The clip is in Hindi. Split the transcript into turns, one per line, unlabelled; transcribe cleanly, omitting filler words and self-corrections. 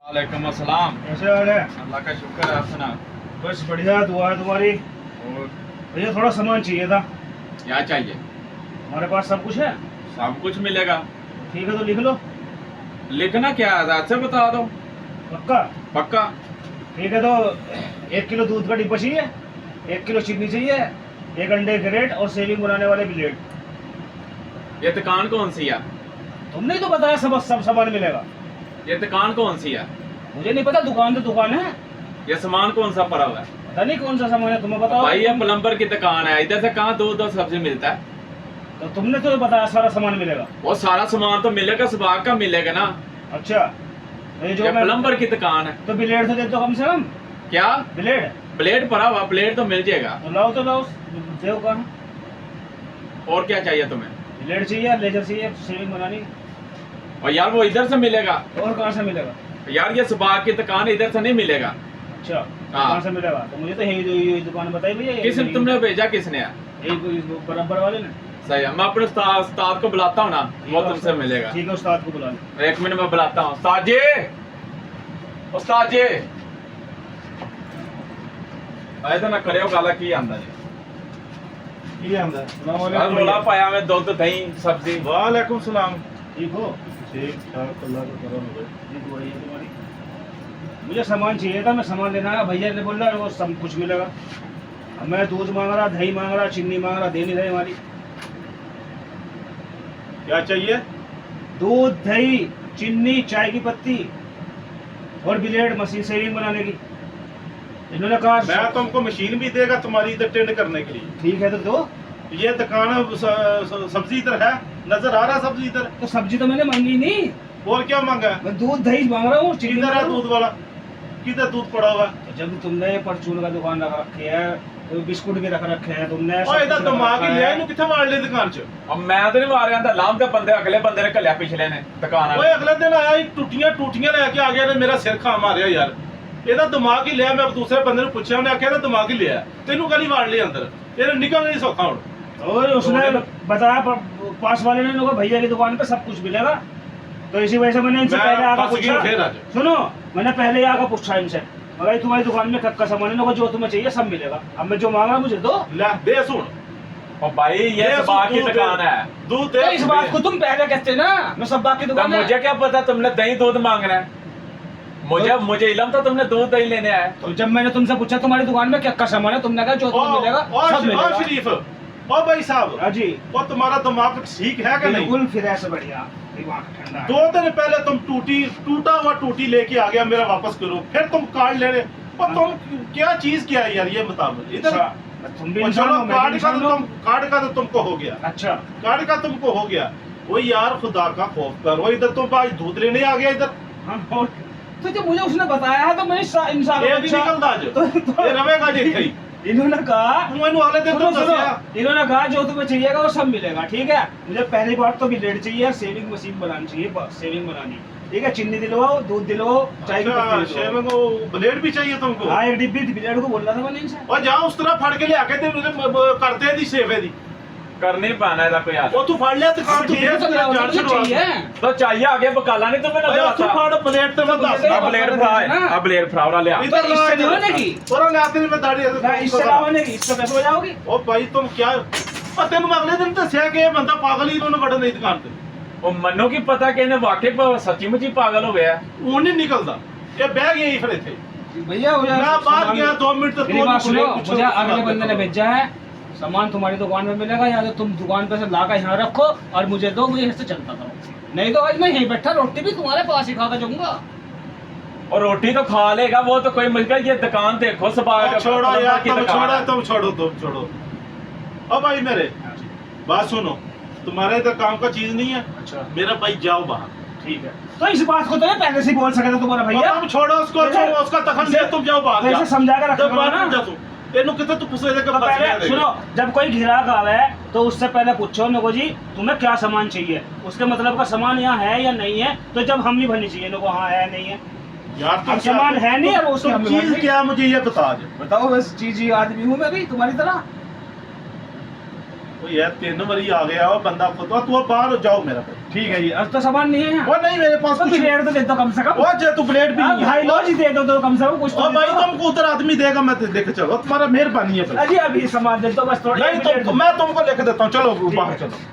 वालेकुम अस्सलाम।
कैसे हाल है?
अल्लाह का शुक्र है। आप सुना?
बस बढ़िया, दुआ है तुम्हारी।
और
भैया थोड़ा सामान चाहिए था।
क्या चाहिए?
हमारे पास सब कुछ है।
सब कुछ मिलेगा।
ठीक है तो लिख लो।
लिखना क्या है, अच्छा बता दो।
पक्का?
पक्का।
ठीक है तो 1 किलो दूध का डिब्बा चाहिए, 1 किलो चीनी चाहिए, 1 अंडे क्रेट और सेविंग बनाने वाले ब्लेड।
ये दुकान कौन सी है?
तुमने ही तो बताया सब सब सामान मिलेगा।
ये दुकान कौन सी है?
मुझे नहीं पता, दुकान तो दुकान है।
ये सामान कौन सा पड़ा हुआ है?
पता नहीं कौन सा सामान है, तुम्हें बताओ।
भाई ये प्लम्बर की दुकान है, इधर से कहाँ दूध और सब्जी मिलता है?
तो तुमने तो बताया सारा सामान मिलेगा।
वो सारा सामान तो मिलेगा, सुबह का मिलेगा ना।
अच्छा तो ये जो
ये
मैं
प्लम्बर की दुकान है।
तो ब्लेड तो दे दो कम से कम।
क्या?
ब्लेड
ब्लेड पड़ा हुआ, ब्लेड तो मिल जाएगा।
तो लाओ देव का।
और क्या चाहिए तुम्हें?
ब्लेड चाहिए, लेजर चाहिए, सेविंग बनानी।
और यार वो इधर से मिलेगा।
और कहाँ से मिलेगा?
यार ये सुबह की दुकान इधर से नहीं मिलेगा।
अच्छा
हाँ।
कहाँ से मिलेगा? तो मुझे तो यही दुकान बताई भैया।
किसने तुमने भेजा? किसने है?
बराबर वाले ने।
सही है, मैं अपने उस्ताद को बुलाता हूँ ना, वो तुमसे मिलेगा।
ठीक है, उस्ताद को बुला लो।
1 मिनट में बुलाता हूँ। उस्ताद जी, उस्ताद जी ऐसा ना करियो, गाला की आंदा जी।
ये अंदर। अस्सलाम
और
वालेकुम
रोला
भैया।
पाया मैं दूध दही सब्जी।
वालेकुम सलाम।
ठीक हो?
ठीक ठाक, अल्लाह का करम है।
ठीक हो, ये तुम्हारी। मुझे सामान चाहिए था, मैं सामान लेना है। भैया ने बोला वो सब कुछ मिलेगा। अब मैं दूध मांग रहा, दही मांग रहा, चीनी मांग रहा, दे नहीं रही हमारी।
क्या चाहिए?
दूध, दही, चीनी, चाय की पत्ती और ब्लेड, मशीन सेविंग बनाने की। इन्होंने कहा
मैं तुमको मशीन भी देगा तुम्हारी इधर टेंड करने के लिए।
ठीक है तो दो।
ये दुकान सब्जी इधर है, नजर आ रहा है सब्जी इधर।
तो सब्जी तो मैंने मांगी नहीं,
और क्या मांगा है?
मैं दूध दही मांग रहा हूँ, चीनी
किधर
मांग
है
रहा हूँ।
दूध वाला? किधर दूध पड़ा हुआ है?
तो जब तुमने परचून का दुकान रख रखी है, तो बिस्कुट के रख रखे हैं तुमने, सब
ओए इधर
कुछ रख
दिमाग
रखा
ही
है।
ले, इन्हू किथे मार ले दुकान च।
अब मैं तो नहीं मार रहा था, लाम के बंदे अगले बंदे ने कलिया पिछले ने दुकान
ओए अगले दिन आया टूटियां टूटियां लेके आ गया ने मेरा सिर खा मारिया यार। ਇਹਦਾ ਦਿਮਾਗ ਹੀ ਲਿਆ। ਮੈਂ ਦੂਸਰੇ ਬੰਦੇ ਨੂੰ ਪੁੱਛਿਆ, ਉਹਨੇ ਆਖਿਆ ਇਹਦਾ ਦਿਮਾਗ ਹੀ ਲਿਆ। ਤੈਨੂੰ ਕਾਲੀ ਵਾੜ ਲਈ ਅੰਦਰ, ਇਹਨੇ ਨਿਕਲ नहीं सौखा ਹੁਣ।
और उसने बताया पास वाले ने लोगों भैया की दुकान पे सब कुछ मिलेगा। तो इसी वजह से मैंने इनसे
मैं
पहले आकर
फंस गया फिर
पूछा।
आज।
सुनो, मैंने पहले ही आकर पूछा इनसे, मगर तुम्हारी दुकान में कब का सामान है, लोगों जो तुम्हें चाहिए सब मिलेगा। अब मैं जो मांगा मुझे दो।
ਲੈ ਦੇ ਸੁਣ।
और भाई ये
दे
सुबह की
दूध दे।
दुकान है।
दूध
तो
दे।
इस बात को तुम पहले कहते ना, मैं सब बात की
तो
दुकान है।
मुझे क्या पता तुमने दही दूध मांगना है? मुझे इलम था तुमने दूध दही लेने आए।
तो जब मैंने तुमसे पूछा तुम्हारी दुकान में क्या का सामान है, तुमने कहा जो तुम्हें मिलेगा सब
और
मिलेगा।
शरीफ, ओ भाई साहब,
हाँ जी,
वो तुम्हारा दिमाग ठीक है कि नहीं?
बिल्कुल फिर ऐसे बढ़िया, दिमाग ठंडा है।
2 दिन पहले तुम टूटा हुआ टूटी लेके आ गया, मेरा वापस करो, फिर तुम कार्ड ले रहे। और तुम क्या चीज क्या है यार, ये बताओ मुझे इधर।
अच्छा, तुम भी
और
इंसान
चलो
हो, मैं भी इंसान हूँ।
कार्ड का तो तुमको हो गया।
अच्छा
कार्ड का तुमको हो गया। वो यार खुदा का खौफ करो, इधर तुम आज दूध लेने आ गया इधर।
हाँ, और तो जब मुझे उसने बताया है तो मैं इंसान
ये भी निकलता आज, ये रवेगा जी कहीं।
इन्होंने कहा
तू इन्हों अगले दिन
सुनो,
तो
सुनो,
दसिया।
इन्होंने कहा जो तुम्हें चाहिएगा वो सब मिलेगा। ठीक है, मुझे पहली बात तो ब्लेड चाहिए, सेविंग मशीन बनानी चाहिए, सेविंग बनानी। ठीक है, चीनी दिलवाओ, दूध दिलवाओ, चाय की
अच्छा,
पत्ती दिलवाओ।
शेविंग वो ब्लेड भी चाहिए तुमको?
हाँ, एक डिब्बी ब्लेड को बोल रहा था मैंने इनसे।
और जाओ उस तरह फड़ के ले आके ते करते दी सेवे दी।
करनी पाना है कोई यार।
वो तू फड़ लिया दुकान
तो
ठीक है,
तो
जान
मुझे
छुड़वा।
चाहिए।
तो चाहिए आगे बकाला नहीं तुम्हें
ओए
नजर
तू
आता।
फड़ ब्लेड ते मैं दस।
अब
अब ब्लेड फ्राई, अब ब्लेड फ्राई ले आ।
इधर
तो इससे नहीं बनेगी।
पूरा लाते नहीं मैं दाढ़ी
ना इससे ना बनेगी, इससे कैसे हो जाओगी?
ओ भाई तुम क्या और तेन अगले दिन दसिया कि ये बंदा पागल ही इन्होंने बड़ा नहीं दुकान पे।
वो मनो की पता कि इन्हें वाकई सच्ची मुची पागल हो गया।
वो नहीं निकलता, ये बैग यही खड़े थे।
भैया हो
मैं बात गया 2 मिनट तक।
मेरी बात सुनो, मुझे अगले बंदे ने भेजा है सामान तुम्हारी दुकान में मिलेगा, या तो तुम दुकान पे से लाकर यहाँ रखो और मुझे दो, मुझे इससे चलता था। नहीं तो आज मैं यहीं बैठा रोटी भी तुम्हारे पास ही खाता जाऊंगा।
और रोटी तो खा लेगा वो, तो कोई मुश्किल। ये दुकान देखो सुबह
छोड़ो यार,
की
तुम
दुकान
छोड़ो,
है।
तुम छोड़ो। ओ भाई मेरे बात सुनो, तुम्हारे इधर काम का चीज नहीं है।
अच्छा
मेरा भाई जाओ बाहर।
ठीक है, तो इस बात को तो मैं पहले से ही बोल सके था तुम्हारा भैया।
तुम छोड़ो उसको,
जैसे-
उसका दखल दे, तुम जाओ बाहर।
वैसे समझा के रखा करो ना।
जा तू तेनू किथे तू पुछे
तो पहले सुनो, जब कोई ग्राहक आवे तो उससे पहले पूछो नको जी तुम्हें क्या सामान चाहिए, उसके मतलब का सामान यहाँ है या नहीं है। तो जब हम नहीं भरनी चाहिए नको हाँ है नहीं है।
यार
अब सामान है नहीं और उसकी हमें
चीज
भरनी।
क्या है मुझे ये बता आज।
बताओ, बस चीज आदमी हूँ मैं भी तुम्हारी तरह।
तो यार 3 मरी आ गया वो बंदा खुद, तू बाहर जाओ मेरा भाई। ठीक है ये
अब तो सामान नहीं है यहाँ।
वो नहीं मेरे पास
तो
कुछ
ब्लेड तो दे दो कम से कम।
वो जे तू ब्लेड भी
हाँ,
नहीं
भाई लो जी दे दो कम से कम कुछ तो
ओ
दे
भाई
दो।
तुमको उधर आदमी देगा मैं देख चलो तुम्हारा मेहरबानी है भाई।
अजी अभी सामान दे दो बस थोड़ा
नहीं तो मैं तुमको लिख देता हूँ चलो बाहर चलो।